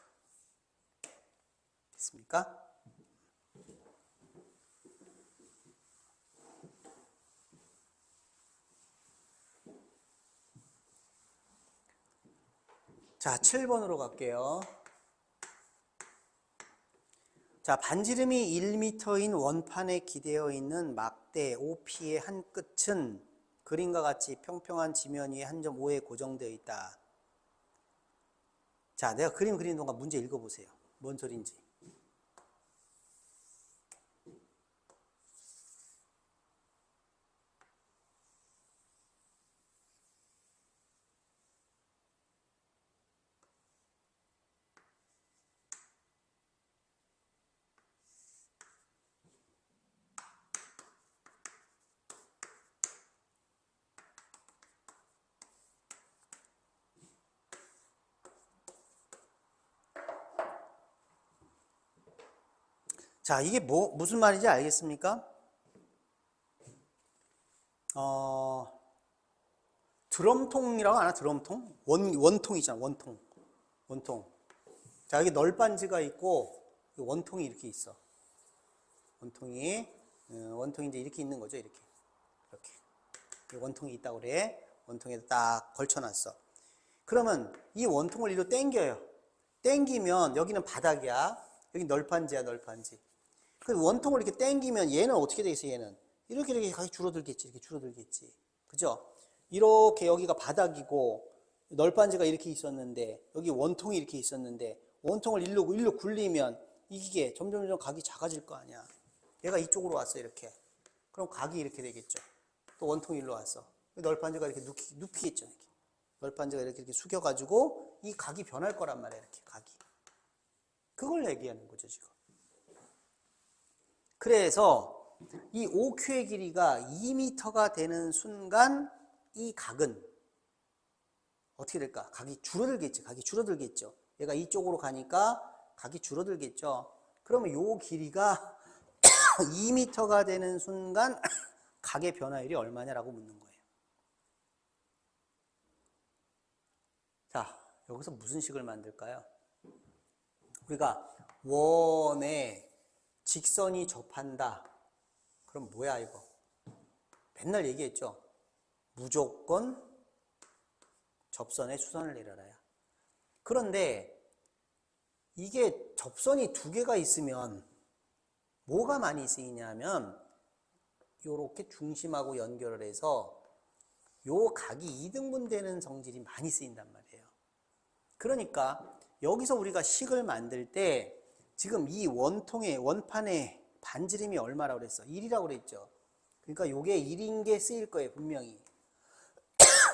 S1: 됐습니까? 자, 7번으로 갈게요. 자, 반지름이 1m인 원판에 기대어 있는 막대 OP의 한 끝은 그림과 같이 평평한 지면 위에 한 점 O에 고정되어 있다. 자, 내가 그림 그리는 동안 문제 읽어보세요. 뭔 소린지. 자, 이게 무슨 말인지 알겠습니까? 드럼통이라고 하나? 드럼통? 원통이잖아, 원통. 자, 여기 널빤지가 있고, 원통이 이렇게 있어. 원통이 이제 이렇게 있는 거죠, 이렇게. 원통이 있다고 그래. 원통에다 딱 걸쳐놨어. 그러면 이 원통을 이리로 당겨요. 당기면 여기는 바닥이야. 여기 널판지야, 널판지. 그 원통을 이렇게 당기면 얘는 어떻게 돼 있어, 얘는? 이렇게 가기 줄어들겠지, 이렇게 줄어들겠지. 그죠? 이렇게 여기가 바닥이고, 널판지가 이렇게 있었는데, 여기 원통이 이렇게 있었는데, 원통을 일로 굴리면 이게 점점 각이 작아질 거 아니야. 얘가 이쪽으로 왔어, 이렇게. 그럼 각이 이렇게 되겠죠. 또 원통이 일로 왔어. 널판지가 이렇게 눕히겠죠. 이렇게. 널판지가 이렇게 숙여가지고 이 각이 변할 거란 말이야, 이렇게 각이. 그걸 얘기하는 거죠, 지금. 그래서 이 OQ의 길이가 2m가 되는 순간 이 각은 어떻게 될까? 각이 줄어들겠죠. 얘가 이쪽으로 가니까 각이 줄어들겠죠. 그러면 요 길이가 2m가 되는 순간 각의 변화율이 얼마냐라고 묻는 거예요. 자, 여기서 무슨 식을 만들까요? 우리가 원에 직선이 접한다. 그럼 뭐야 이거? 맨날 얘기했죠. 무조건 접선에 수선을 내려라야. 그런데 이게 접선이 두 개가 있으면 뭐가 많이 쓰이냐면 요렇게 중심하고 연결을 해서 요 각이 2등분 되는 성질이 많이 쓰인단 말이에요. 그러니까 여기서 우리가 식을 만들 때 지금 이 원판의 반지름이 얼마라고 그랬어? 1이라고 그랬죠. 그러니까 요게 1인 게 쓰일 거예요, 분명히.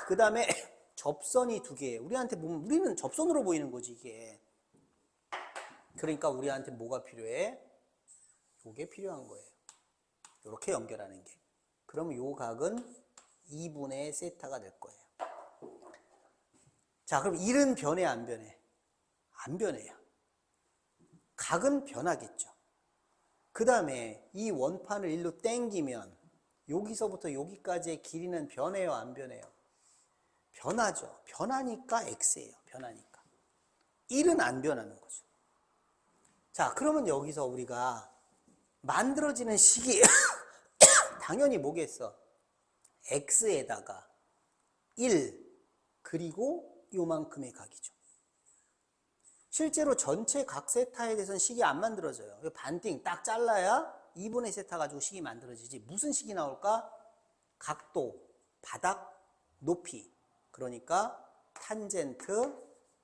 S1: 그 다음에 접선이 두 개. 우리는 접선으로 보이는 거지, 이게. 그러니까 우리한테 뭐가 필요해? 요게 필요한 거예요. 요렇게 연결하는 게. 그러면 요 각은 2분의 세타가 될 거예요. 자, 그럼 1은 변해, 안 변해? 안 변해요. 각은 변하겠죠. 그 다음에 이 원판을 일로 당기면 여기서부터 여기까지의 길이는 변해요, 안 변해요? 변하죠. 변하니까 x예요. 변하니까. 1은 안 변하는 거죠. 자, 그러면 여기서 우리가 만들어지는 식이 당연히 뭐겠어? x에다가 1 그리고 요만큼의 각이죠. 실제로 전체 각 세타에 대해서는 식이 안 만들어져요. 반띵 딱 잘라야 2분의 세타 가지고 식이 만들어지지. 무슨 식이 나올까? 각도, 바닥, 높이. 그러니까 탄젠트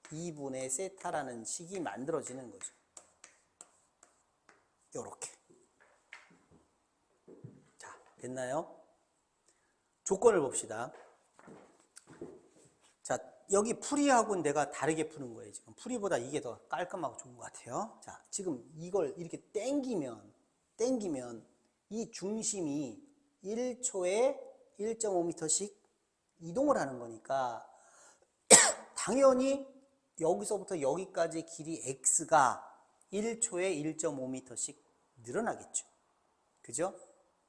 S1: 2분의 세타라는 식이 만들어지는 거죠. 요렇게. 자, 됐나요? 조건을 봅시다. 자, 여기 풀이하고는 내가 다르게 푸는 거예요. 지금 풀이보다 이게 더 깔끔하고 좋은 것 같아요. 자, 지금 이걸 이렇게 당기면 이 중심이 1초에 1.5m씩 이동을 하는 거니까 당연히 여기서부터 여기까지 길이 x가 1초에 1.5m씩 늘어나겠죠. 그죠?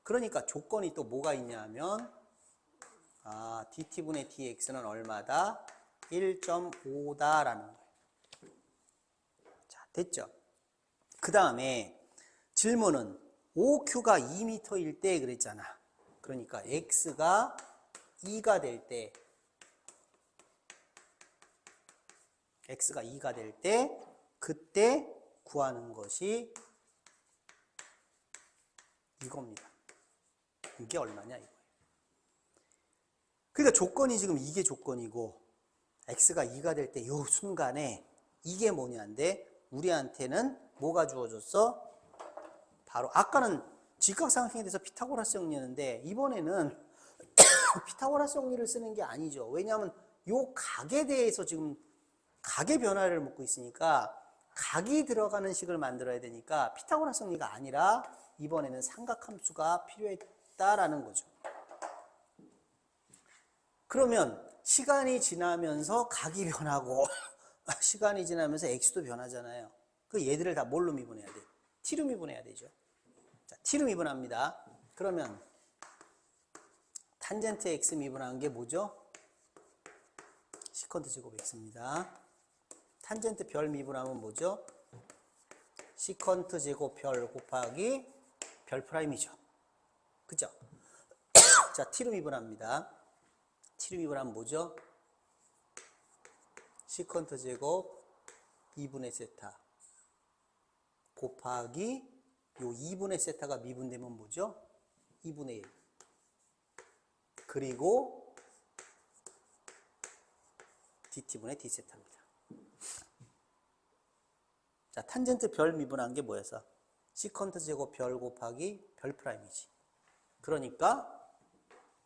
S1: 그러니까 조건이 또 뭐가 있냐면 dt분의 dx는 얼마다? 1.5다라는 거예요. 자, 됐죠? 그 다음에 질문은 OQ가 2m일 때 그랬잖아. 그러니까 x가 2가 될 때 그때 구하는 것이 이겁니다. 이게 얼마냐 이거예요. 그러니까 조건이 지금 이게 조건이고 x가 2가 될 때 이 순간에 이게 뭐냐인데 우리한테는 뭐가 주어졌어? 바로 아까는 직각삼각형에 대해서 피타고라스 정리였는데 이번에는 피타고라스 정리를 쓰는 게 아니죠. 왜냐하면 요 각에 대해서 지금 각의 변화를 묻고 있으니까 각이 들어가는 식을 만들어야 되니까 피타고라스 정리가 아니라 이번에는 삼각함수가 필요했다라는 거죠. 그러면 시간이 지나면서 각이 변하고 시간이 지나면서 x도 변하잖아요. 그 얘들을 다 뭘로 미분해야 돼? t로 미분해야 되죠. 자, t로 미분합니다. 그러면 탄젠트 x 미분한 게 뭐죠? 시컨트 제곱 x입니다. 탄젠트 별 미분하면 뭐죠? 시컨트 제곱 별 곱하기 별 프라임이죠. 그죠? 자, t로 미분합니다. t로 미분하면 뭐죠? 시컨트 제곱 2분의 세타 곱하기 요 2분의 세타가 미분되면 뭐죠? 2분의 1. 그리고 dt분의 d세타입니다. 자, 탄젠트 별 미분한 게 뭐였어? 시컨트 제곱 별 곱하기 별 프라임이지. 그러니까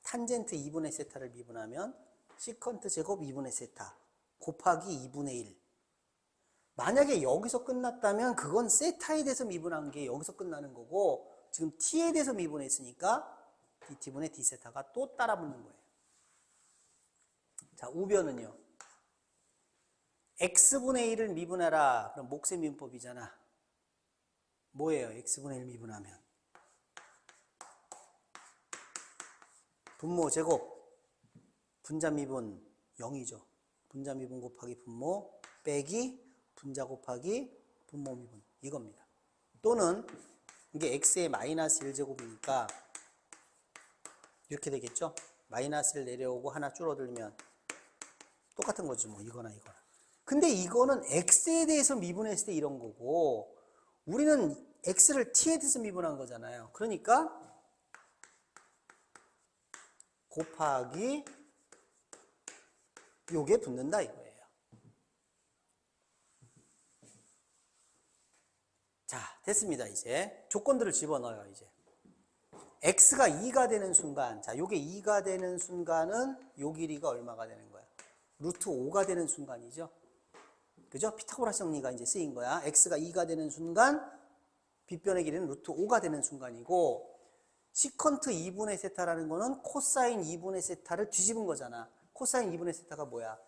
S1: 탄젠트 2분의 세타를 미분하면 시컨트 제곱 2분의 세타 곱하기 2분의 1. 만약에 여기서 끝났다면 그건 세타에 대해서 미분한 게 여기서 끝나는 거고 지금 t에 대해서 미분했으니까 dt분의 d세타가 또 따라 붙는 거예요. 자, 우변은요. x분의 1을 미분하라. 그럼 몫의 미분법이잖아. 뭐예요? x분의 1 미분하면 분모 제곱 분자 미분 0이죠. 분자 미분 곱하기 분모 빼기 분자 곱하기 분모 미분 이겁니다. 또는 이게 x의 마이너스 1제곱이니까 이렇게 되겠죠. 마이너스를 내려오고 하나 줄어들면 똑같은 거죠. 뭐 이거나 이거나. 근데 이거는 x에 대해서 미분했을 때 이런 거고 우리는 x를 t에 대해서 미분한 거잖아요. 그러니까 곱하기 요게 붙는다 이거예요. 자, 됐습니다. 이제 조건들을 집어넣어요. 이제 x가 2가 되는 순간, 자, 요게 2가 되는 순간은 요 길이가 얼마가 되는 거야? 루트 5가 되는 순간이죠. 그죠? 피타고라스 정리가 이제 쓰인 거야. x가 2가 되는 순간 빗변의 길이는 루트 5가 되는 순간이고 시컨트 2분의 세타라는 거는 코사인 2분의 세타를 뒤집은 거잖아. 코사인 2분의 세타가 뭐야?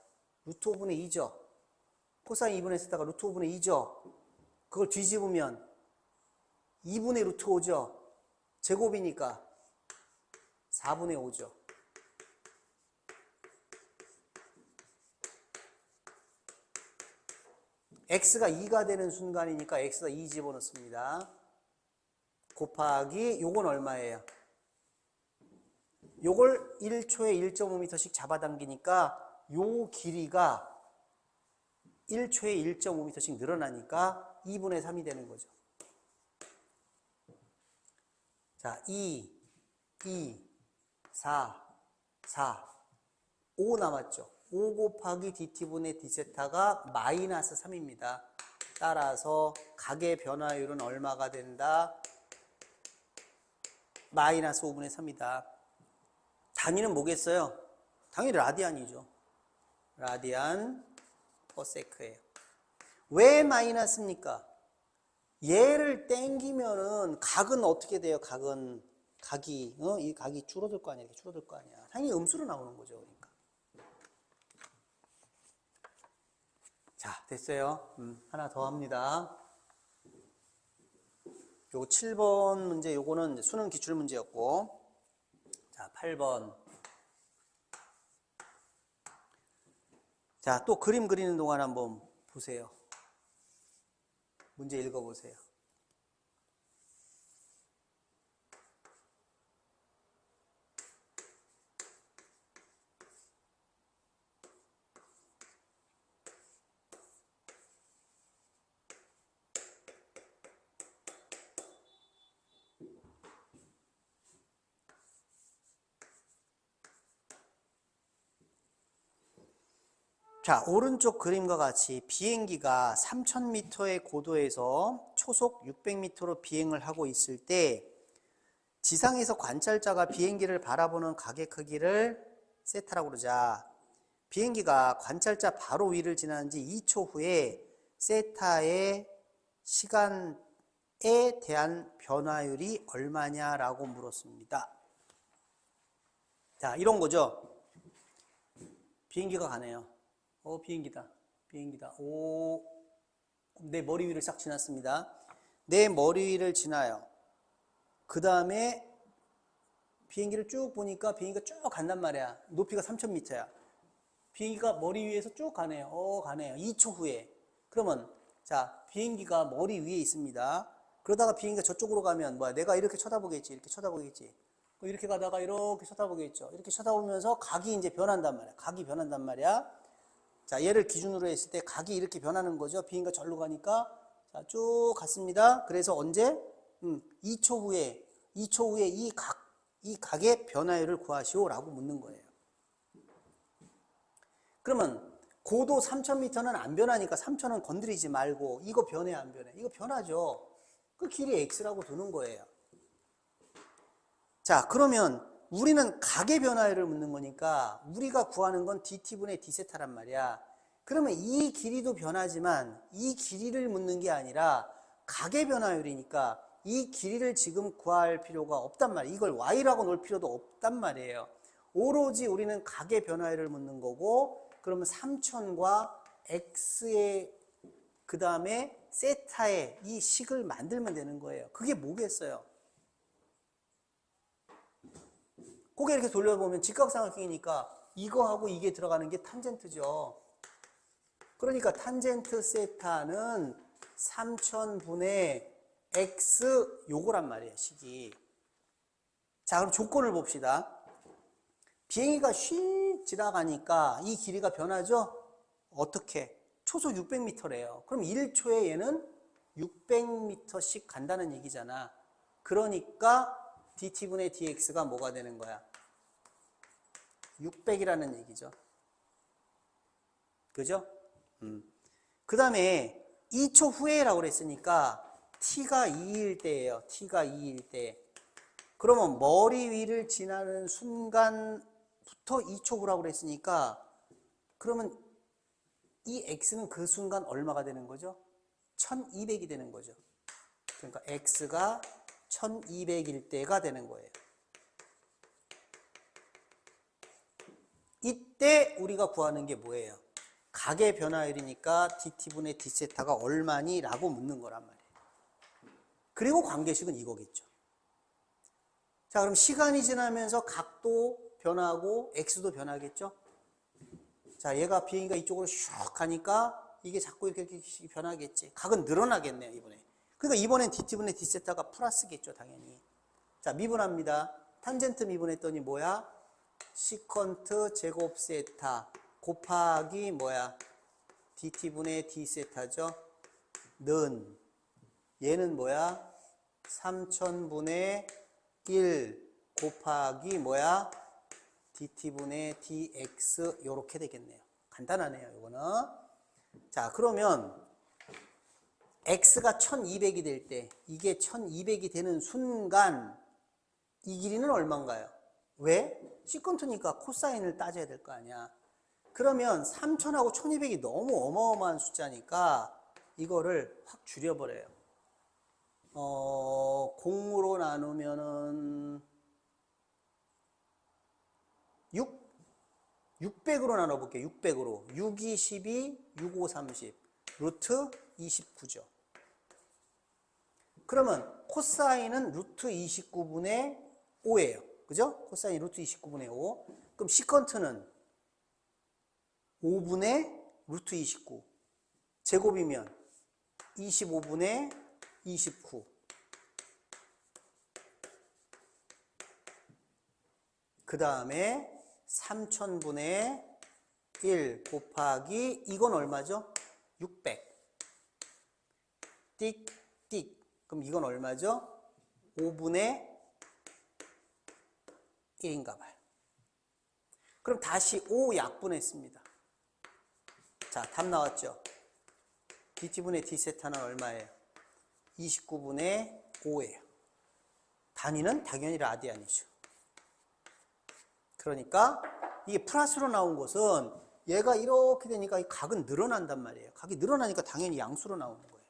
S1: 루트 5분의 2죠. 코사인 2분의 세타가 루트 5분의 2죠. 그걸 뒤집으면 2분의 루트 5죠. 제곱이니까 4분의 5죠. x가 2가 되는 순간이니까 x가 2 집어넣습니다. 곱하기 요건 얼마예요? 요걸 1초에 1.5m씩 잡아당기니까 요 길이가 1초에 1.5m씩 늘어나니까 2분의 3이 되는 거죠. 자, 2, 4, 5 남았죠. 5 곱하기 dt분의 d세타가 마이너스 3입니다. 따라서 각의 변화율은 얼마가 된다? 마이너스 5분의 3이다. 단위는 뭐겠어요? 당연히 라디안이죠. 라디안 퍼세크예요. 왜 마이너스입니까? 얘를 땡기면은 각은 어떻게 돼요? 각이 이 각이 줄어들 거 아니야? 이렇게 줄어들 거 아니야? 당연히 음수로 나오는 거죠. 그러니까. 자, 됐어요. 하나 더 합니다. 요거 7번 문제, 요거는 수능 기출 문제였고, 자, 8번. 자, 또 그림 그리는 동안 한번 보세요. 문제 읽어보세요. 자, 오른쪽 그림과 같이 비행기가 3000m의 고도에서 초속 600m로 비행을 하고 있을 때 지상에서 관찰자가 비행기를 바라보는 각의 크기를 세타라고 그러자. 비행기가 관찰자 바로 위를 지나는 지 2초 후에 세타의 시간에 대한 변화율이 얼마냐라고 물었습니다. 자, 이런 거죠. 비행기가 가네요. 비행기다. 오, 내 머리 위를 싹 지났습니다. 내 머리 위를 지나요. 그 다음에 비행기를 쭉 보니까 비행기가 쭉 간단 말이야. 높이가 3000m야. 비행기가 머리 위에서 쭉 가네요. 가네요. 2초 후에. 그러면 자, 비행기가 머리 위에 있습니다. 그러다가 비행기가 저쪽으로 가면 뭐야? 내가 이렇게 쳐다보겠지. 이렇게 쳐다보겠지. 이렇게 가다가 이렇게 쳐다보겠죠. 이렇게 쳐다보면서 각이 이제 변한단 말이야. 각이 변한단 말이야. 자, 얘를 기준으로 했을 때 각이 이렇게 변하는 거죠. 비행기가 절로 가니까 자, 쭉 갔습니다. 그래서 언제? 2초 후에 이 각의 변화율을 구하시오라고 묻는 거예요. 그러면 고도 3000m는 안 변하니까 3000은 건드리지 말고 이거 변해 안 변해? 이거 변하죠. 그 길이 x라고 두는 거예요. 자, 그러면 우리는 각의 변화율을 묻는 거니까 우리가 구하는 건 dt분의 d세타란 말이야. 그러면 이 길이도 변하지만 이 길이를 묻는 게 아니라 각의 변화율이니까 이 길이를 지금 구할 필요가 없단 말이에요. 이걸 y라고 놓을 필요도 없단 말이에요. 오로지 우리는 각의 변화율을 묻는 거고, 그러면 3000과 x의 그 다음에 세타의 이 식을 만들면 되는 거예요. 그게 뭐겠어요? 고개 이렇게 돌려보면 직각삼각형이니까 이거하고 이게 들어가는 게 탄젠트죠. 그러니까 탄젠트 세타는 3000분의 x 요거란 말이에요, 식이. 자, 그럼 조건을 봅시다. 비행기가 휙 지나가니까 이 길이가 변하죠? 어떻게? 초속 600m래요. 그럼 1초에 얘는 600m씩 간다는 얘기잖아. 그러니까 dt분의 dx가 뭐가 되는 거야? 600이라는 얘기죠. 그죠? 그 다음에 2초 후에라고 그랬으니까 t가 2일 때예요. t가 2일 때. 그러면 머리 위를 지나는 순간부터 2초 후라고 그랬으니까 그러면 이 x는 그 순간 얼마가 되는 거죠? 1200이 되는 거죠. 그러니까 x가 1200일 때가 되는 거예요. 이때 우리가 구하는 게 뭐예요? 각의 변화율이니까 dt분의 d세타가 얼마니? 라고 묻는 거란 말이에요. 그리고 관계식은 이거겠죠. 자, 그럼 시간이 지나면서 각도 변하고 x도 변하겠죠? 자, 얘가 비행기가 이쪽으로 슉 가니까 이게 자꾸 이렇게 변하겠지. 각은 늘어나겠네요, 이번에. 그러니까 이번엔 dt분의 d세타가 플러스겠죠, 당연히. 자, 미분합니다. 탄젠트 미분했더니 뭐야? 시컨트 제곱 세타 곱하기 뭐야? dt분의 d세타죠. 는 얘는 뭐야? 3000분의 1 곱하기 뭐야? dt분의 dx 요렇게 되겠네요. 간단하네요, 이거는. 자, 그러면 x가 1200이 될 때, 이게 1200이 되는 순간 이 길이는 얼마인가요? 왜? 시컨트니까 코사인을 따져야 될 거 아니야. 그러면 3000하고 1200이 너무 어마어마한 숫자니까 이거를 확 줄여버려요. 0으로 나누면은 600으로 나눠볼게요. 600으로. 6, 2, 12, 6, 5, 30. 루트 29죠. 그러면 코사인은 루트 29분의 5예요. 그죠? 코사인 루트 29분의 5. 그럼 시컨트는 5분의 루트 29. 제곱이면 25분의 29. 그 다음에 3000분의 1 곱하기 이건 얼마죠? 600. 띡, 띡. 그럼 이건 얼마죠? 5분의 1인가 봐요. 그럼 다시 5 약분했습니다. 자, 답 나왔죠? dt분의 d세타는 얼마예요? 29분의 5예요. 단위는 당연히 라디안이죠. 그러니까 이게 플러스로 나온 것은 얘가 이렇게 되니까 이 각은 늘어난단 말이에요. 각이 늘어나니까 당연히 양수로 나오는 거예요.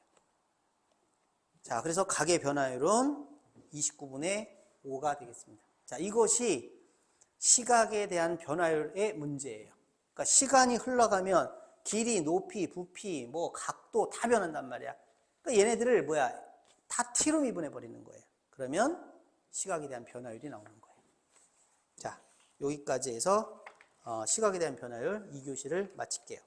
S1: 자, 그래서 각의 변화율은 29분의 5가 되겠습니다. 자, 이것이 시각에 대한 변화율의 문제예요. 그러니까 시간이 흘러가면 길이, 높이, 부피, 뭐 각도 다 변한단 말이야. 그러니까 얘네들을 뭐야? 다 t로 미분해 버리는 거예요. 그러면 시각에 대한 변화율이 나오는 거예요. 자, 여기까지 해서 시각에 대한 변화율 2교시를 마칠게요.